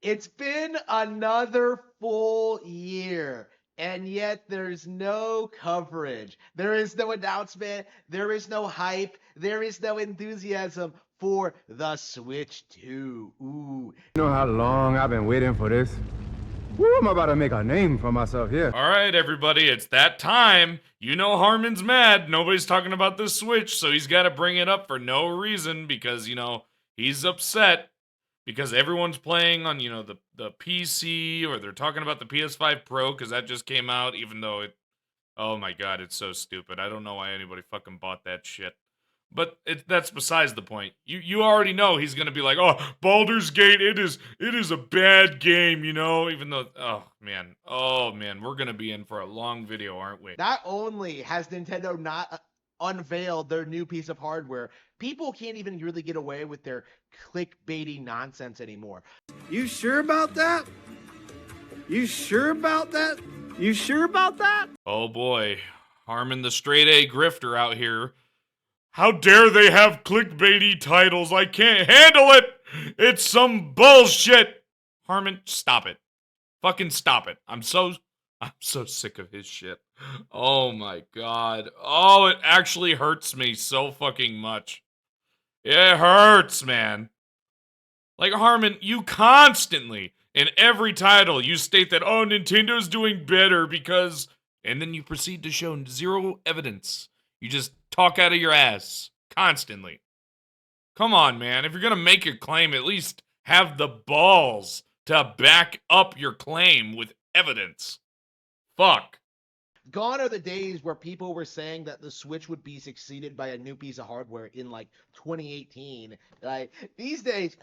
It's been another full year, and yet there's no coverage. There is no announcement. There is no hype. There is no enthusiasm for the Switch 2. Ooh. You know how long I've been waiting for this? Woo, I'm about to make a name for myself here. All right, everybody, it's that time. You know Harman's mad. Nobody's talking about the Switch, so he's got to bring it up for no reason because, he's upset because everyone's playing on, the PC, or they're talking about the PS5 Pro because that just came out, even though oh my god, it's so stupid. I don't know why anybody fucking bought that shit. But that's besides the point. You already know he's gonna be like, oh, Baldur's Gate, it is a bad game, even though, oh man, we're gonna be in for a long video, aren't we? Not only has Nintendo not unveiled their new piece of hardware, people can't even really get away with their clickbaity nonsense anymore. You sure about that? You sure about that? You sure about that? Oh boy, Harman the straight A grifter out here. How dare they have clickbaity titles? I can't handle it! It's some bullshit! Harman, stop it. Fucking stop it. I'm so sick of his shit. Oh my god. Oh, it actually hurts me so fucking much. It hurts, man. Like, Harman, you constantly, in every title, you state that, oh, Nintendo's doing better because... And then you proceed to show zero evidence. You just talk out of your ass. Constantly. Come on, man. If you're gonna make a claim, at least have the balls to back up your claim with evidence. Fuck. Gone are the days where people were saying that the Switch would be succeeded by a new piece of hardware in like 2018. Like these days,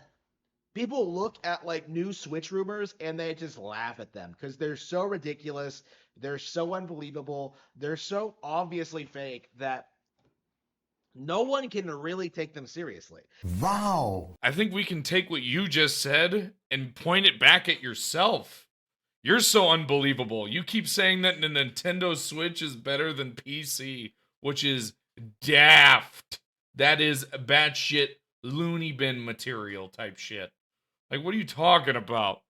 people look at like new Switch rumors and they just laugh at them because they're so ridiculous, they're so unbelievable, they're so obviously fake that no one can really take them seriously. Wow. I think we can take what you just said and point it back at yourself. You're so unbelievable. You keep saying that the Nintendo Switch is better than PC, which is daft. That is batshit loony bin material type shit. Like, what are you talking about?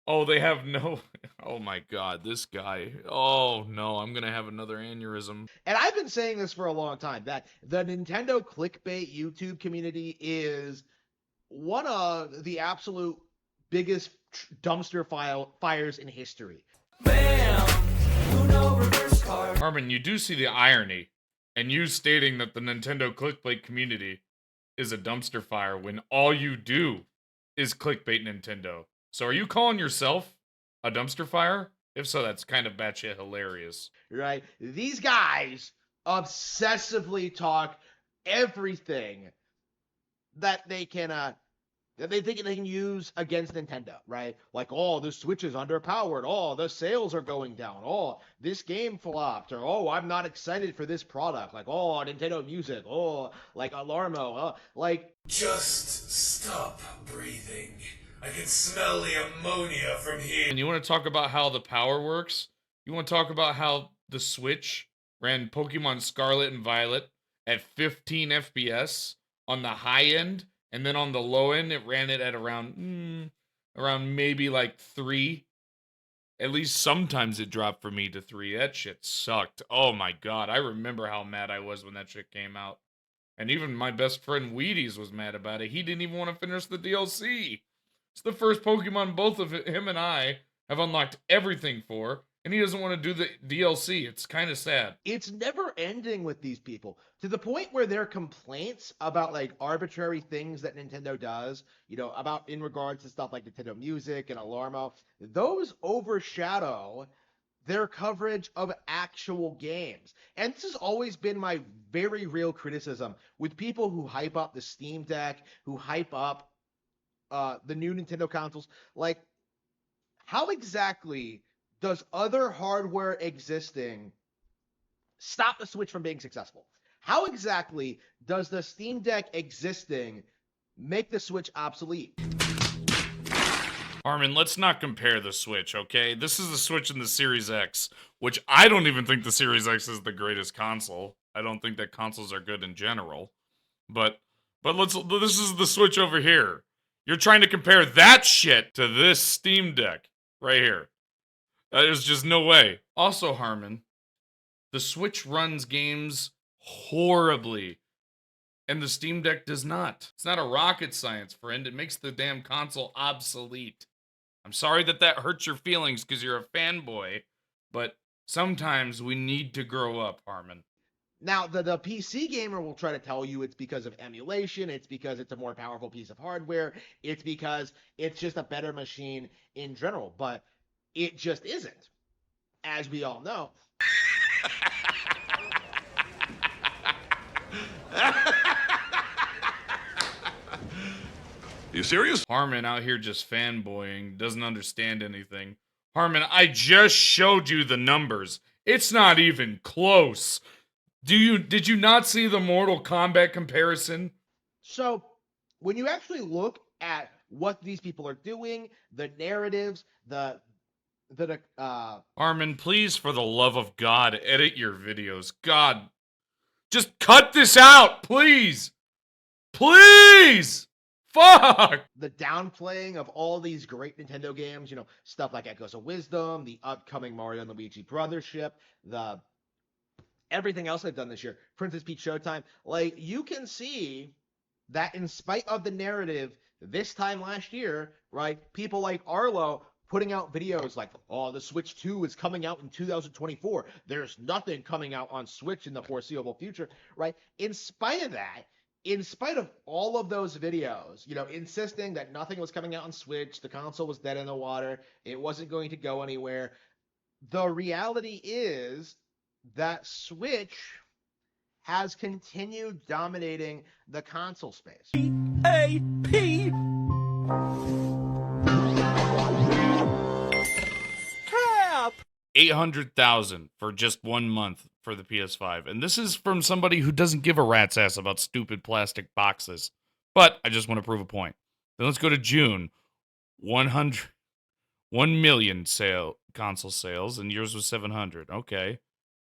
Oh, they have no... Oh my god, this guy. Oh no, I'm gonna have another aneurysm. And I've been saying this for a long time, that the Nintendo clickbait YouTube community is one of the absolute biggest dumpster fires in history. Bam! Uno reverse card. Harman, you do see the irony in you stating that the Nintendo clickbait community is a dumpster fire when all you do is clickbait Nintendo. So are you calling yourself a dumpster fire? If so, that's kind of batshit hilarious. Right? These guys obsessively talk everything that they can that they think they can use against Nintendo, right? Like, oh, the Switch is underpowered. Oh, the sales are going down. Oh, this game flopped. Or, oh, I'm not excited for this product. Like, oh, Nintendo Music. Oh, like Alarmo. Like, Just stop breathing. I can smell the ammonia from here. And you want to talk about how the power works? You want to talk about how the Switch ran Pokemon Scarlet and Violet at 15 FPS on the high end, and then on the low end, it ran it at around maybe like 3. At least sometimes it dropped for me to 3. That shit sucked. Oh my god, I remember how mad I was when that shit came out. And even my best friend Wheaties was mad about it. He didn't even want to finish the DLC. It's the first Pokemon both of him and I have unlocked everything for, and he doesn't want to do the DLC. It's kind of sad. it's never ending with these people, to the point where their complaints about like arbitrary things that Nintendo does, about in regards to stuff like Nintendo Music and Alarmo, those overshadow their coverage of actual games. And this has always been my very real criticism with people who hype up the Steam Deck, who hype up the new Nintendo consoles. Like, how exactly does other hardware existing stop the Switch from being successful? How exactly does the Steam Deck existing make the Switch obsolete? Harman, let's not compare the Switch, okay? This is the Switch and the Series X, which I don't even think the Series X is the greatest console. I don't think that consoles are good in general. But this is the Switch over here. You're trying to compare that shit to this Steam Deck right here. There's just no way. Also, Harman, the Switch runs games horribly, and the Steam Deck does not. It's not a rocket science, friend. It makes the damn console obsolete. I'm sorry that hurts your feelings because you're a fanboy, but sometimes we need to grow up, Harman. Now, the PC gamer will try to tell you it's because of emulation, it's because it's a more powerful piece of hardware, it's because it's just a better machine in general, but it just isn't, as we all know. You serious? Harman out here just fanboying, doesn't understand anything. Harman, I just showed you the numbers. It's not even close. Did you not see the Mortal Kombat comparison? So, when you actually look at what these people are doing, the narratives, Harman, please, for the love of God, edit your videos. God, just cut this out, please. Please! Fuck! the downplaying of all these great Nintendo games, stuff like Echoes of Wisdom, the upcoming Mario and Luigi Brothership, everything else they've done this year, Princess Peach Showtime, like, you can see that in spite of the narrative this time last year, right, people like Arlo putting out videos like, oh, the Switch 2 is coming out in 2024. There's nothing coming out on Switch in the foreseeable future, right? In spite of that, in spite of all of those videos, insisting that nothing was coming out on Switch, the console was dead in the water, it wasn't going to go anywhere, the reality is that Switch has continued dominating the console space. A.P. 800,000 for just 1 month for the PS5. And this is from somebody who doesn't give a rat's ass about stupid plastic boxes. But I just want to prove a point. Then let's go to June. 1 million console sales, and yours was 700. Okay.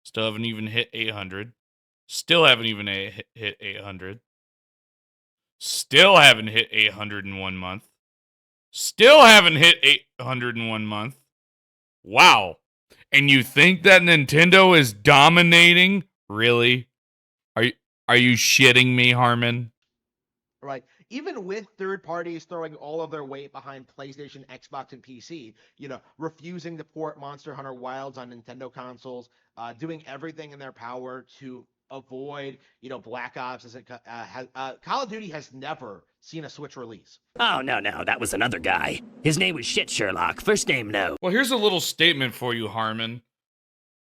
Still haven't even hit 800. Still haven't even hit 800. Still haven't hit 800 in 1 month. Still haven't hit 800 in 1 month. Wow. And you think that Nintendo is dominating? Really? Are you shitting me, Harman? Right. Even with third parties throwing all of their weight behind PlayStation, Xbox, and PC, refusing to port Monster Hunter Wilds on Nintendo consoles, doing everything in their power to avoid, Black Ops. Call of Duty has never seen a Switch release. Oh, no, that was another guy. His name was Shit Sherlock. First name, no. Well, here's a little statement for you, Harman.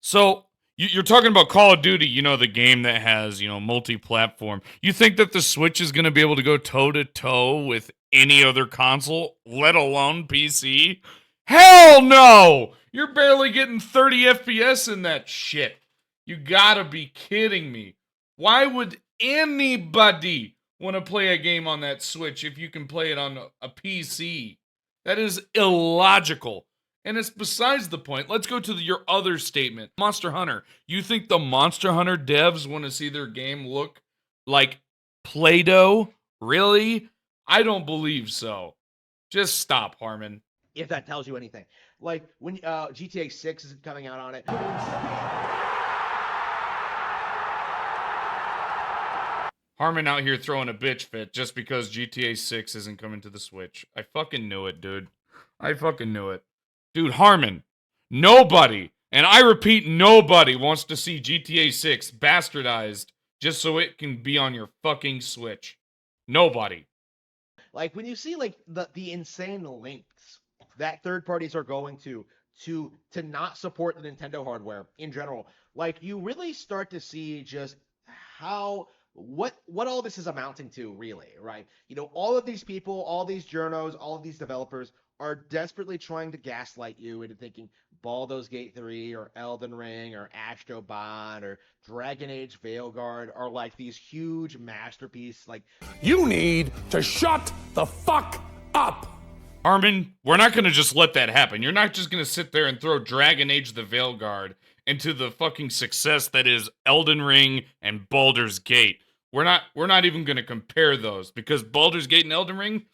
So, you're talking about Call of Duty, the game that has, multi-platform. You think that the Switch is going to be able to go toe-to-toe with any other console, let alone PC? Hell no! You're barely getting 30 FPS in that shit. You gotta be kidding me. Why would anybody want to play a game on that Switch if you can play it on a PC? That is illogical. And it's besides the point. Let's go to your other statement. Monster Hunter. You think the Monster Hunter devs want to see their game look like Play-Doh? Really? I don't believe so. Just stop, Harman. If that tells you anything. Like, when GTA 6 isn't coming out on it. Harman out here throwing a bitch fit just because GTA 6 isn't coming to the Switch. I fucking knew it, dude. I fucking knew it. Dude, Harman, nobody, and I repeat, nobody wants to see GTA 6 bastardized just so it can be on your fucking Switch. Nobody. Like, when you see, like, the insane lengths that third parties are going to not support the Nintendo hardware in general, like, you really start to see just what all this is amounting to, really, right? All of these people, all these journos, all of these developers are desperately trying to gaslight you into thinking Baldur's Gate 3 or Elden Ring or Astro Bot or Dragon Age Veilguard are like these huge masterpieces. Like, You need to shut the fuck up. Harman, we're not going to just let that happen. You're not just going to sit there and throw Dragon Age the Veilguard into the fucking success that is Elden Ring and Baldur's Gate. We're not even going to compare those because Baldur's Gate and Elden Ring,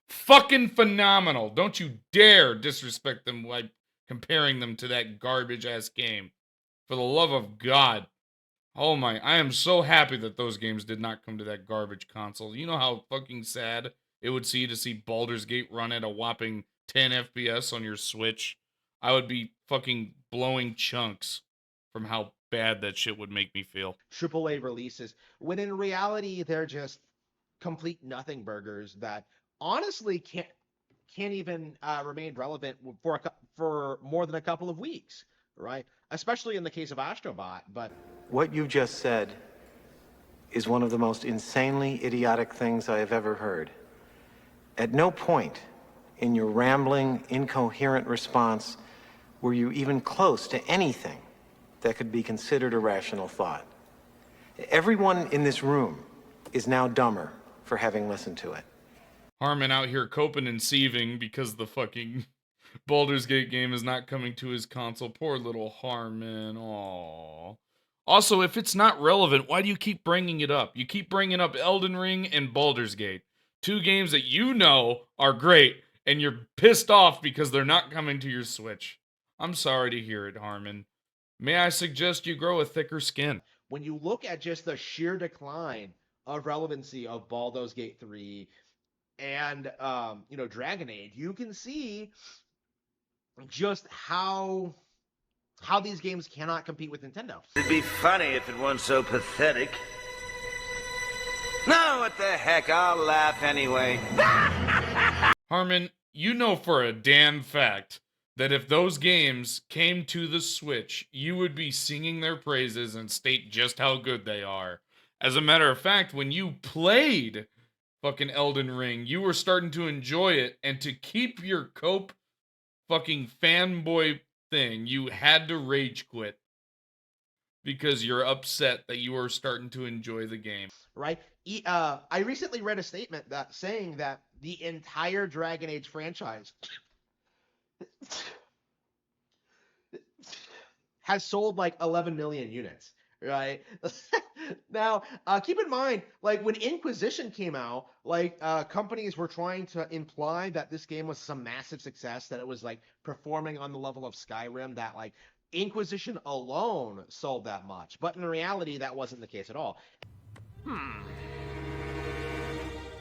fucking phenomenal. Don't you dare disrespect them by comparing them to that garbage ass game. For the love of God. Oh my, I am so happy that those games did not come to that garbage console. You know how fucking sad it would see to see Baldur's Gate run at a whopping 10 FPS on your Switch? I would be fucking blowing chunks from how bad that shit would make me feel. AAA releases, when in reality they're just complete nothing burgers that honestly can't even remain relevant for more than a couple of weeks, right? Especially in the case of Astrobot. But What you just said is one of the most insanely idiotic things I have ever heard. At no point in your rambling, incoherent response were you even close to anything that could be considered a rational thought. Everyone in this room is now dumber for having listened to it. Harman out here coping and seething because the fucking Baldur's Gate game is not coming to his console. Poor little Harman. Aww. Also, if it's not relevant, why do you keep bringing it up? You keep bringing up Elden Ring and Baldur's Gate. 2 games that you know are great, and you're pissed off because they're not coming to your Switch. I'm sorry to hear it, Harman. May I suggest you grow a thicker skin? when you look at just the sheer decline of relevancy of Baldur's Gate 3 and Dragon Age, you can see just how these games cannot compete with Nintendo. It'd be funny if it weren't so pathetic. No, what the heck, I'll laugh anyway. Harman, you know for a damn fact that if those games came to the Switch, you would be singing their praises and state just how good they are. As a matter of fact, when you played fucking Elden Ring, you were starting to enjoy it, and to keep your cope fucking fanboy thing, you had to rage quit because you're upset that you were starting to enjoy the game. Right? I recently read a statement that saying that the entire Dragon Age franchise has sold like 11 million units, right? Now, keep in mind, like when Inquisition came out, like companies were trying to imply that this game was some massive success, that it was like performing on the level of Skyrim, that like Inquisition alone sold that much. But in reality, that wasn't the case at all.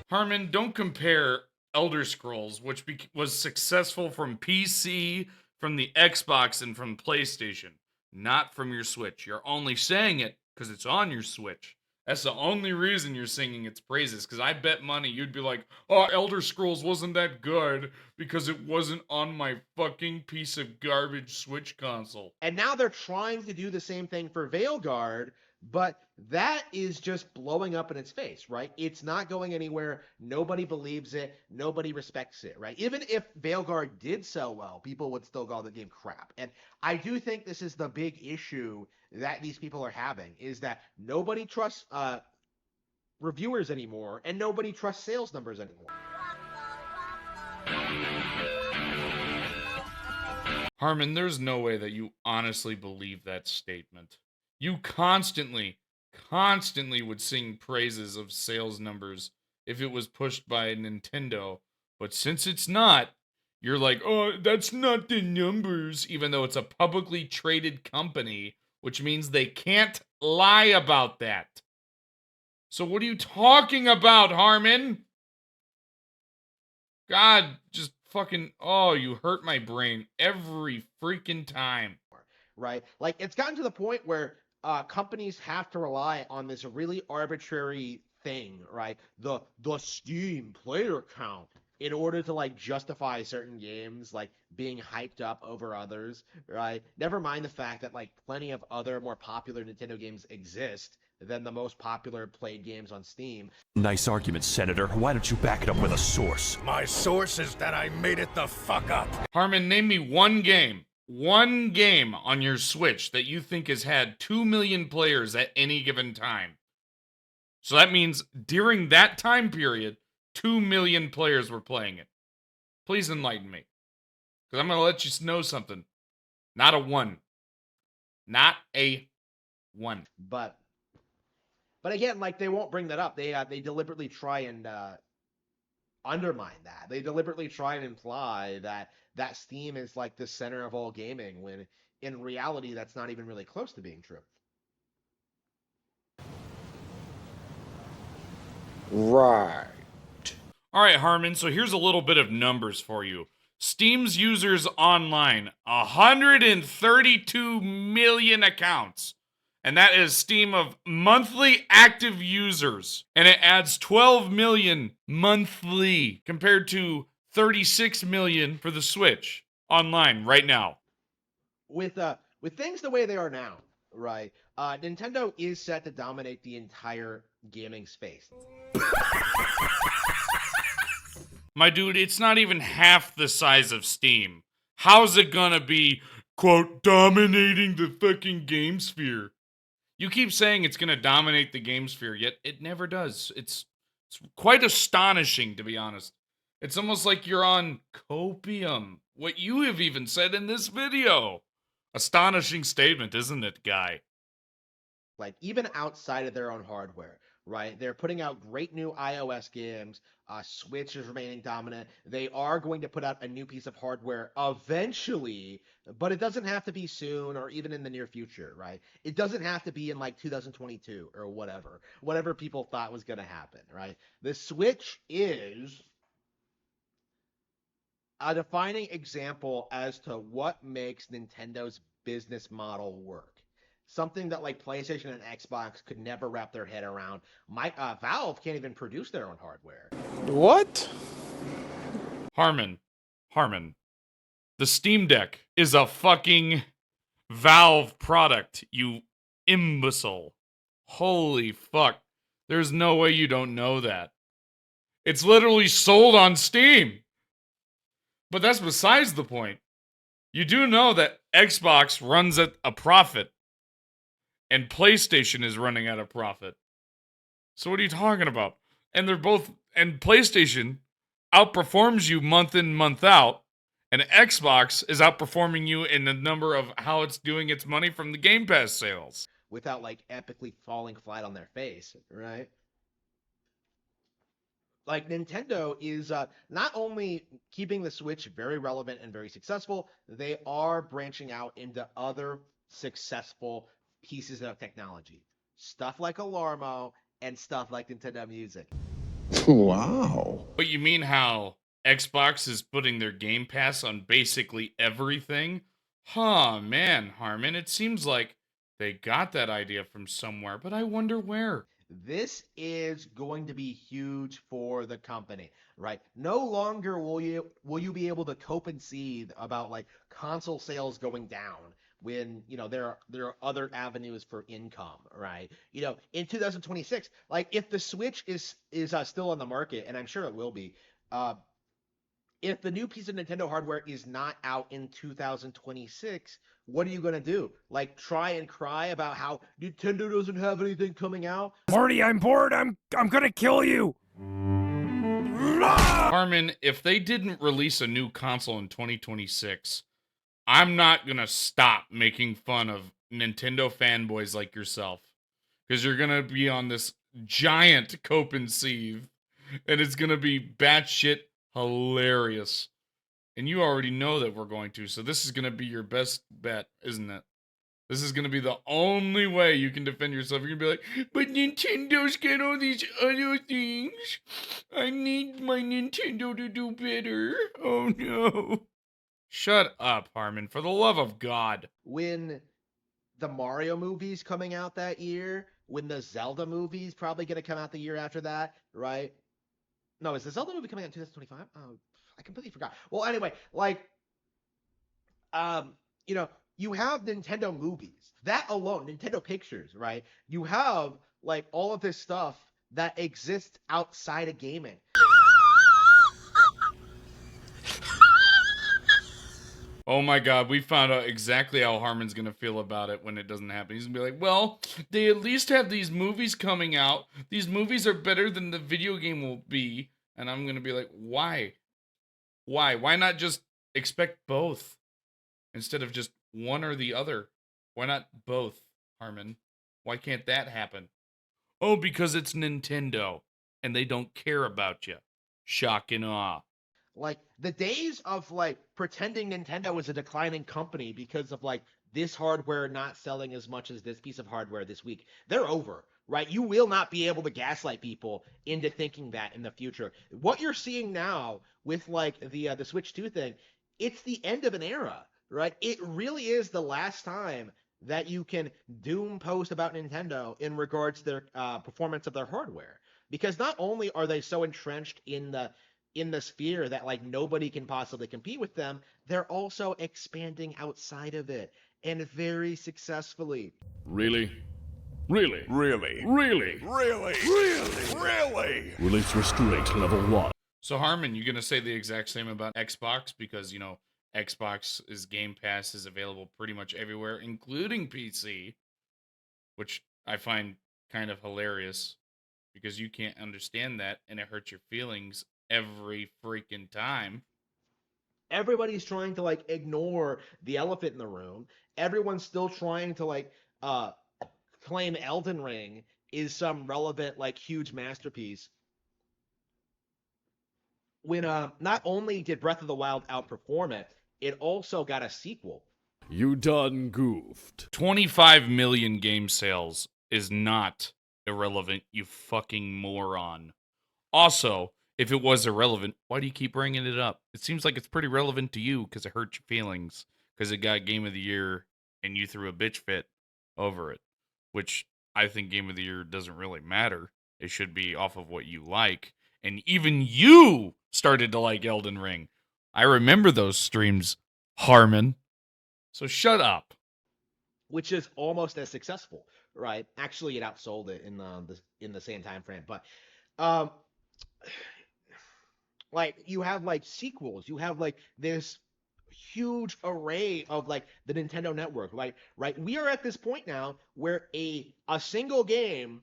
Harman, don't compare Elder Scrolls, which was successful from PC, from the Xbox, and from PlayStation, not from your Switch. You're only saying it because it's on your Switch. That's the only reason you're singing its praises, because I bet money you'd be like, oh, Elder Scrolls wasn't that good because it wasn't on my fucking piece of garbage Switch console. And now they're trying to do the same thing for Veilguard, but that is just blowing up in its face, right? It's not going anywhere. Nobody believes it. Nobody respects it, right? Even if Veilguard did sell well, people would still call the game crap. And I do think this is the big issue that these people are having, is that nobody trusts reviewers anymore, and nobody trusts sales numbers anymore. Harman, there's no way that you honestly believe that statement. You constantly would sing praises of sales numbers if it was pushed by Nintendo. But since it's not, you're like, oh, that's not the numbers, even though it's a publicly traded company, which means they can't lie about that. So what are you talking about, Harman? God, just fucking, oh, you hurt my brain every freaking time. Right? Like, it's gotten to the point where companies have to rely on this really arbitrary thing, right? The Steam player count, in order to like justify certain games like being hyped up over others, right? Never mind the fact that like plenty of other more popular Nintendo games exist than the most popular played games on Steam. Nice argument, Senator. Why don't you back it up with a source? My source is that I made it the fuck up. Harman, name me one game on your Switch that you think has had 2 million players at any given time. So that means during that time period, 2 million players were playing it. Please enlighten me. Because I'm going to let you know something. Not a one. Not a one. But again, like, they won't bring that up. They deliberately try and undermine that. They deliberately try and imply that Steam is like the center of all gaming when in reality that's not even really close to being true. Right. All right, Harman, so here's a little bit of numbers for you. Steam's users online, 132 million accounts. And that is Steam of monthly active users. And it adds 12 million monthly compared to 36 million for the Switch online right now. With things the way they are now, right? Nintendo is set to dominate the entire gaming space. My dude, it's not even half the size of Steam. How's it gonna be, quote, dominating the fucking game sphere? You keep saying it's gonna dominate the game sphere, yet it never does. It's quite astonishing, to be honest. It's almost like you're on copium. What you have even said in this video. Astonishing statement, isn't it, guy? Like even outside of their own hardware, right? They're putting out great new iOS games. Switch is remaining dominant. They are going to put out a new piece of hardware eventually, but it doesn't have to be soon or even in the near future, right? It doesn't have to be in like 2022 or whatever people thought was going to happen, right? The Switch is a defining example as to what makes Nintendo's business model work. Something that like PlayStation and Xbox could never wrap their head around. Valve can't even produce their own hardware. What? Harman. The Steam Deck is a fucking Valve product, you imbecile. Holy fuck. There's no way you don't know that. It's literally sold on Steam. But that's besides the point. You do know that Xbox runs at a profit. And PlayStation is running at a profit. So what are you talking about? And PlayStation outperforms you month in, month out. And Xbox is outperforming you in the number of how it's doing its money from the Game Pass sales. Without like epically falling flat on their face, right? Like Nintendo is not only keeping the Switch very relevant and very successful, they are branching out into other successful pieces of technology. Stuff like Alarmo and stuff like Nintendo Music. Wow. But you mean how Xbox is putting their Game Pass on basically everything? Huh, man, Harman, it seems like they got that idea from somewhere, but I wonder where. This is going to be huge for the company, right? No longer will you be able to cope and seethe about like console sales going down when there are other avenues for income, right? In 2026, like if the Switch is still on the market, and I'm sure it will be, if the new piece of Nintendo hardware is not out in 2026, what are you going to do? Like try and cry about how Nintendo doesn't have anything coming out? Marty, I'm bored. I'm gonna kill you. Harman, if they didn't release a new console in 2026, I'm not gonna stop making fun of Nintendo fanboys like yourself. Because you're gonna be on this giant cope and seethe, and it's gonna be batshit hilarious. And you already know that we're going to, so this is gonna be your best bet, isn't it? This is gonna be the only way you can defend yourself. You're gonna be like, but Nintendo's got all these other things. I need my Nintendo to do better. Oh no. Shut up, Harman, for the love of God. When the Mario movie's coming out that year, when the Zelda movie's probably going to come out the year after that, right? No, is the Zelda movie coming out in 2025? Oh, I completely forgot. Well, anyway, like, you have Nintendo movies. That alone, Nintendo Pictures, right? You have, like, all of this stuff that exists outside of gaming. Oh my god, we found out exactly how Harman's gonna feel about it when it doesn't happen. He's gonna be like, well, they at least have these movies coming out. These movies are better than the video game will be. And I'm gonna be like, why? Why? Why not just expect both? Instead of just one or the other? Why not both, Harman? Why can't that happen? Oh, because it's Nintendo. And they don't care about you. Shock and awe. Like the days of like pretending Nintendo is a declining company because of like this hardware not selling as much as this piece of hardware this week, they're over, right? You will not be able to gaslight people into thinking that in the future. What you're seeing now with like the Switch 2 thing, it's the end of an era, right? It really is the last time that you can doom post about Nintendo in regards to their performance of their hardware. Because not only are they so entrenched in the sphere that like nobody can possibly compete with them, they're also expanding outside of it and very successfully. Really? Really? Really? Really? Really? Really? Really? Release restraint level 1. So Harman, you gonna say the exact same about Xbox? Because, you know, Xbox's Game Pass is available pretty much everywhere, including PC, which I find kind of hilarious because you can't understand that and it hurts your feelings every freaking time. Everybody's trying to like ignore the elephant in the room. Everyone's still trying to like claim Elden Ring is some relevant like huge masterpiece. When not only did Breath of the Wild outperform it, it also got a sequel. You done goofed. 25 million game sales is not irrelevant, you fucking moron. Also, if it was irrelevant, why do you keep bringing it up? It seems like it's pretty relevant to you because it hurt your feelings because it got Game of the Year and you threw a bitch fit over it, which I think Game of the Year doesn't really matter. It should be off of what you like. And even you started to like Elden Ring. I remember those streams, Harman. So shut up. Which is almost as successful, right? Actually, it outsold it in the same time frame, but um, like you have like sequels, you have like this huge array of like the Nintendo network, right? We are at this point now where a single game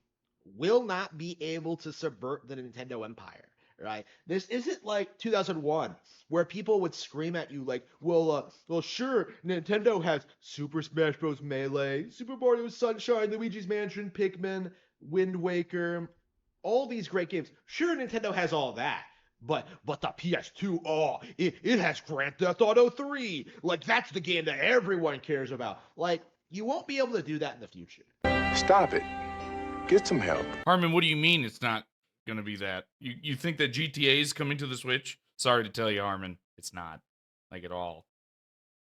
will not be able to subvert the Nintendo empire, right? This isn't like 2001 where people would scream at you like, well, sure, Nintendo has Super Smash Bros. Melee, Super Mario Sunshine, Luigi's Mansion, Pikmin, Wind Waker, all these great games. Sure, Nintendo has all that. But the PS2, it has Grand Theft Auto 3. Like, that's the game that everyone cares about. Like, you won't be able to do that in the future. Stop it. Get some help. Harman, what do you mean it's not going to be that? You think that GTA is coming to the Switch? Sorry to tell you, Harman, it's not. Like, at all.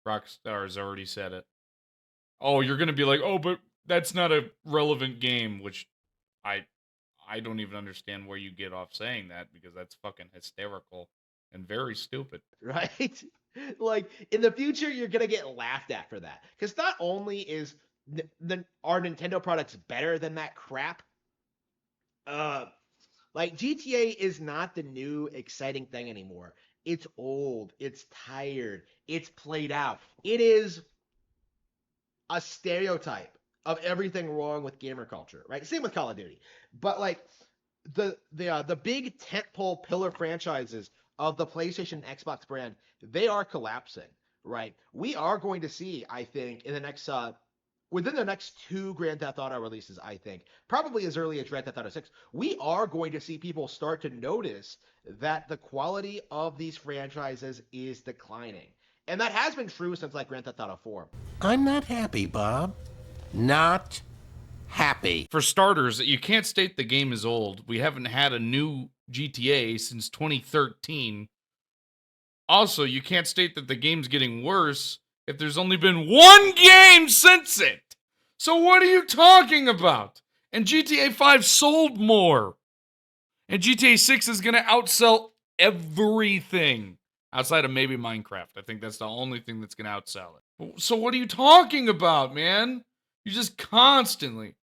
Rockstar's already said it. Oh, you're going to be like, oh, but that's not a relevant game, which I don't even understand where you get off saying that because that's fucking hysterical and very stupid. Right? Like, in the future, you're going to get laughed at for that. Because not only is are Nintendo products better than that crap, like, GTA is not the new exciting thing anymore. It's old. It's tired. It's played out. It is a stereotype of everything wrong with gamer culture, right? Same with Call of Duty. But like the big tentpole pillar franchises of the PlayStation and Xbox brand, they are collapsing, right? We are going to see, I think, in the next within the next 2 Grand Theft Auto releases, I think, probably as early as Grand Theft Auto 6, we are going to see people start to notice that the quality of these franchises is declining. And that has been true since like Grand Theft Auto 4. I'm not happy, Bob. Not happy. For starters, you can't state the game is old. We haven't had a new GTA since 2013. Also, you can't state that the game's getting worse if there's only been one game since it. So what are you talking about? And GTA 5 sold more. And GTA 6 is going to outsell everything outside of maybe Minecraft. I think that's the only thing that's going to outsell it. So what are you talking about, man? You just constantly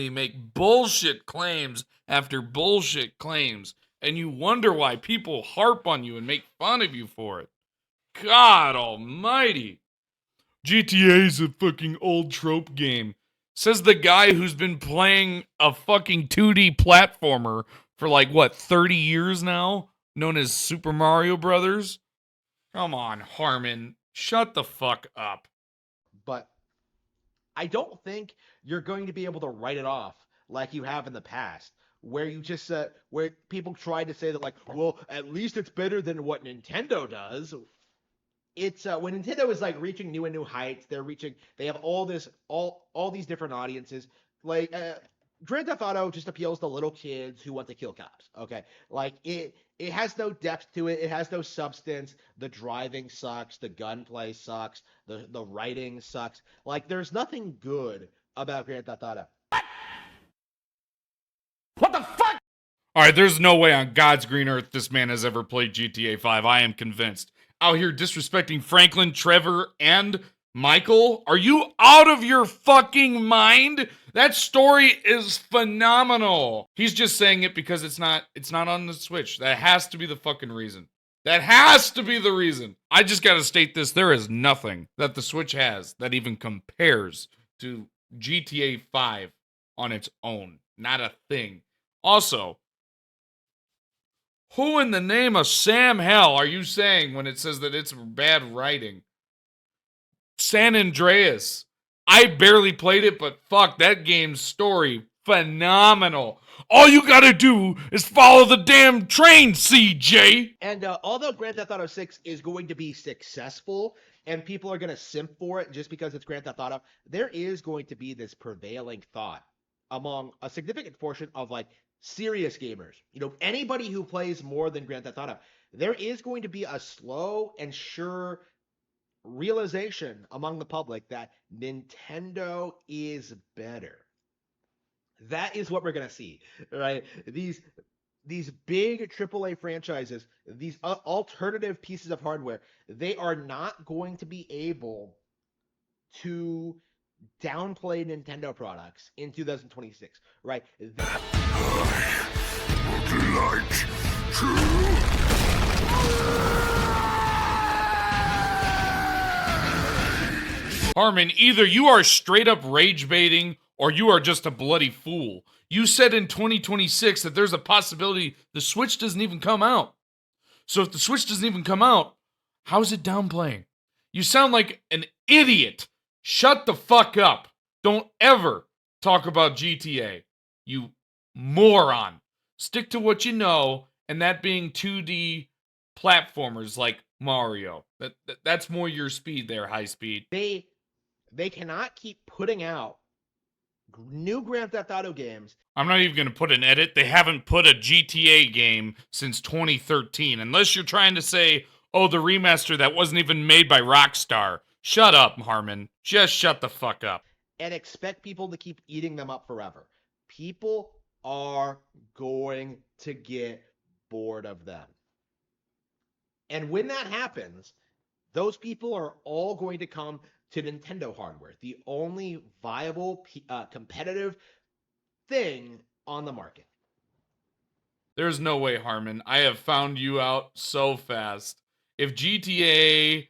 make bullshit claims after bullshit claims. And you wonder why people harp on you and make fun of you for it. God almighty. GTA's a fucking old trope game. Says the guy who's been playing a fucking 2D platformer for like, what, 30 years now? Known as Super Mario Brothers? Come on, Harman. Shut the fuck up. But I don't think you're going to be able to write it off like you have in the past, where you just where people try to say that like, well, at least it's better than what Nintendo does. It's when Nintendo is like reaching new and new heights. They have all these different audiences. Like Grand Theft Auto just appeals to little kids who want to kill cops. Okay, like it has no depth to it. It has no substance. The driving sucks. The gunplay sucks. The writing sucks. Like there's nothing good about Grand Theft Auto. What the fuck? All right, there's no way on God's green earth this man has ever played GTA 5. I am convinced. Out here disrespecting Franklin, Trevor, and Michael? Are you out of your fucking mind? That story is phenomenal. He's just saying it because it's not on the Switch. That has to be the fucking reason. That has to be the reason. I just gotta state this. There is nothing that the Switch has that even compares to GTA 5 on its own. Not a thing. Also, who in the name of Sam Hell are you saying when it says that it's bad writing? San Andreas. I barely played it, but fuck, that game's story, phenomenal. All you gotta do is follow the damn train, CJ! And although Grand Theft Auto 6 is going to be successful, and people are going to simp for it just because it's Grand Theft Auto, there is going to be this prevailing thought among a significant portion of like serious gamers. You know, anybody who plays more than Grand Theft Auto, there is going to be a slow and sure realization among the public that Nintendo is better. That is what we're going to see, right? These big AAA franchises, these alternative pieces of hardware, they are not going to be able to downplay Nintendo products in 2026, right? Harman, either you are straight up rage baiting or you are just a bloody fool. You said in 2026 that there's a possibility the Switch doesn't even come out. So if the Switch doesn't even come out, how is it downplaying? You sound like an idiot. Shut the fuck up. Don't ever talk about GTA, you moron. Stick to what you know, and that being 2D platformers like Mario. That's more your speed there, high speed. They cannot keep putting out new Grand Theft Auto games. I'm not even going to put an edit. They haven't put a GTA game since 2013. Unless you're trying to say, oh, the remaster that wasn't even made by Rockstar. Shut up, Harman. Just shut the fuck up. And expect people to keep eating them up forever. People are going to get bored of them. And when that happens, those people are all going to come to Nintendo hardware, the only viable competitive thing on the market. There's no way, Harman. I have found you out so fast. If GTA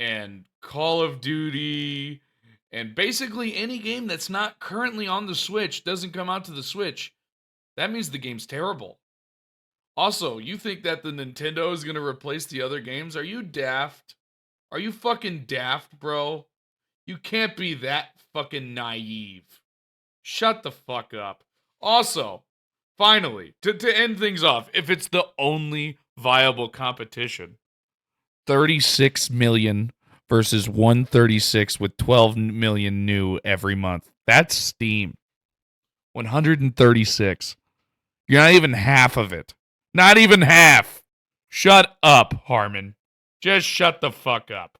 and Call of Duty and basically any game that's not currently on the Switch doesn't come out to the Switch, that means the game's terrible. Also, you think that the Nintendo is going to replace the other games? Are you daft? Are you fucking daft, bro? You can't be that fucking naive. Shut the fuck up. Also, finally, to end things off, if it's the only viable competition, 36 million versus 136 with 12 million new every month. That's Steam. 136. You're not even half of it. Not even half. Shut up, Harman. Just shut the fuck up.